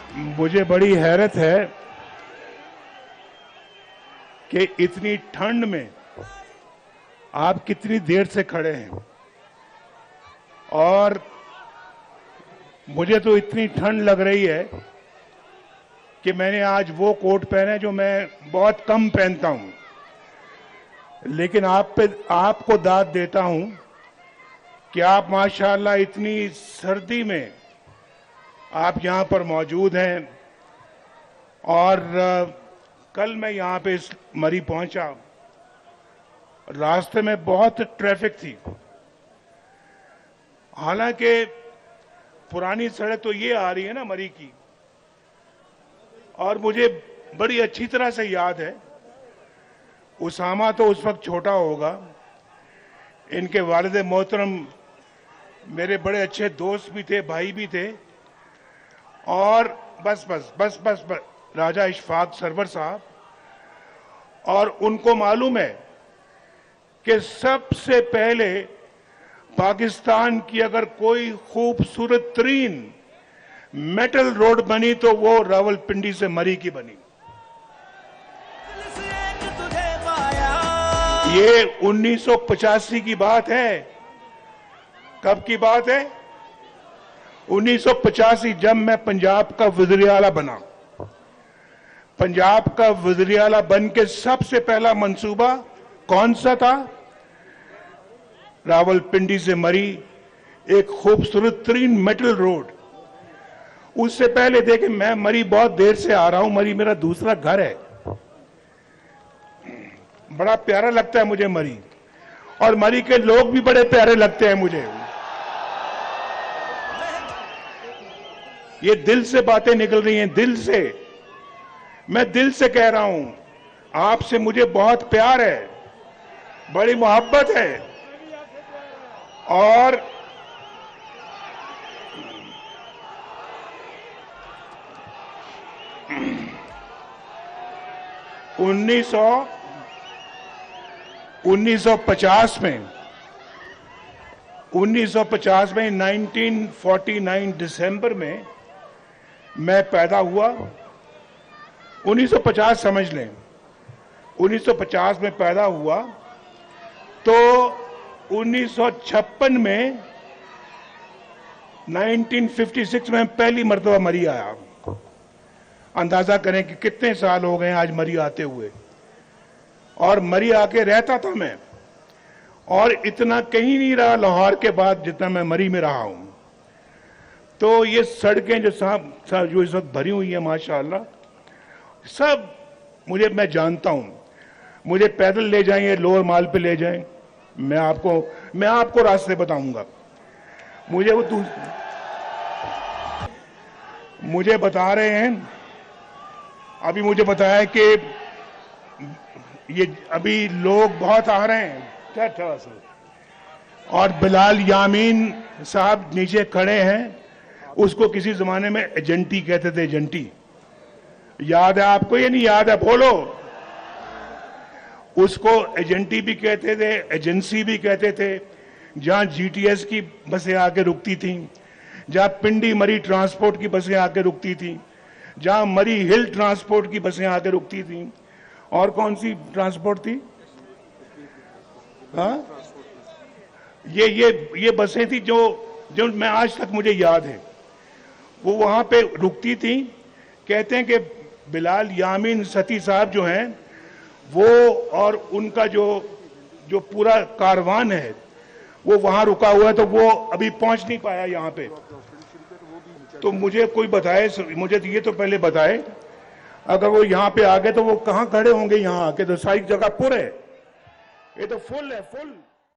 मुझे बड़ी हैरत है कि इतनी ठंड में आप कितनी देर से खड़े हैं। और मुझे तो इतनी ठंड लग रही है कि मैंने आज वो कोट पहना है जो मैं बहुत कम पहनता हूं, लेकिन आपको दाद देता हूं कि आप माशाअल्लाह इतनी सर्दी में आप यहां पर मौजूद हैं। और कल मैं यहां पे इस मरी पहुंचा, रास्ते में बहुत ट्रैफिक थी। हालांकि पुरानी सड़क तो ये आ रही है ना मरी की, और मुझे बड़ी अच्छी तरह से याद है, उसामा तो उस वक्त छोटा होगा, इनके वालिद मोहतरम मेरे बड़े अच्छे दोस्त भी थे, भाई भी थे। और बस राजा इशफाक सरवर साहब, और उनको मालूम है कि सबसे पहले पाकिस्तान की अगर कोई खूबसूरत तरीन मेटल रोड बनी तो वो रावलपिंडी से मरी की बनी। ये 1985 की बात है। कब की बात है? 1985, जब मैं पंजाब का वज़ीर आला बना। पंजाब का वज़ीर आला बन के सबसे पहला मंसूबा कौन सा था? रावलपिंडी से मरी एक खूबसूरत तरीन मेटल रोड। उससे पहले देखें, मैं मरी बहुत देर से आ रहा हूं, मरी मेरा दूसरा घर है, बड़ा प्यारा लगता है मुझे मरी, और मरी के लोग भी बड़े प्यारे लगते हैं मुझे। ये दिल से बातें निकल रही हैं, दिल से। मैं दिल से कह रहा हूं, आपसे मुझे बहुत प्यार है, बड़ी मोहब्बत है। और उन्नीस सौ पचास में 1949 दिसंबर में मैं पैदा हुआ। 1950 समझ लें, 1950 में पैदा हुआ तो 1956 में 1956 में पहली मर्तबा मरी आया। अंदाजा करें कि कितने साल हो गए आज मरी आते हुए। और मरी आके रहता था मैं, और इतना कहीं नहीं रहा लाहौर के बाद जितना मैं मरी में रहा हूं। तो ये सड़कें जो जो इस वक्त भरी हुई है माशाअल्लाह, सब मैं जानता हूं। मुझे पैदल ले जाएं, लोअर माल पे ले जाएं, मैं आपको रास्ते बताऊंगा। मुझे बता रहे हैं, अभी मुझे बताया कि ये अभी लोग बहुत आ रहे हैं, और बिलाल यामीन साहब नीचे खड़े हैं। उसको किसी जमाने में एजेंटी कहते थे, एजेंटी। याद है आपको? ये नहीं याद है? बोलो। उसको एजेंटी भी कहते थे, एजेंसी भी कहते थे। जहां जीटीएस की बसें आके रुकती थी, जहां पिंडी मरी ट्रांसपोर्ट की बसें आके रुकती थी, जहां मरी हिल ट्रांसपोर्ट की बसें आके रुकती थी। और कौन सी ट्रांसपोर्ट थी? हाँ, ये बसें थी जो मैं आज तक मुझे याद है, वो वहां पे रुकती थी। कहते हैं कि बिलाल यामीन सती साहब जो हैं वो, और उनका जो पूरा कारवान है वो वहां रुका हुआ है, तो वो अभी पहुंच नहीं पाया यहां पे। तो मुझे कोई बताए, मुझे ये तो पहले बताए, अगर वो यहां पे आ गए तो वो कहां खड़े होंगे? यहां आके तो सारी जगह पुर है, ये तो फुल है, फुल।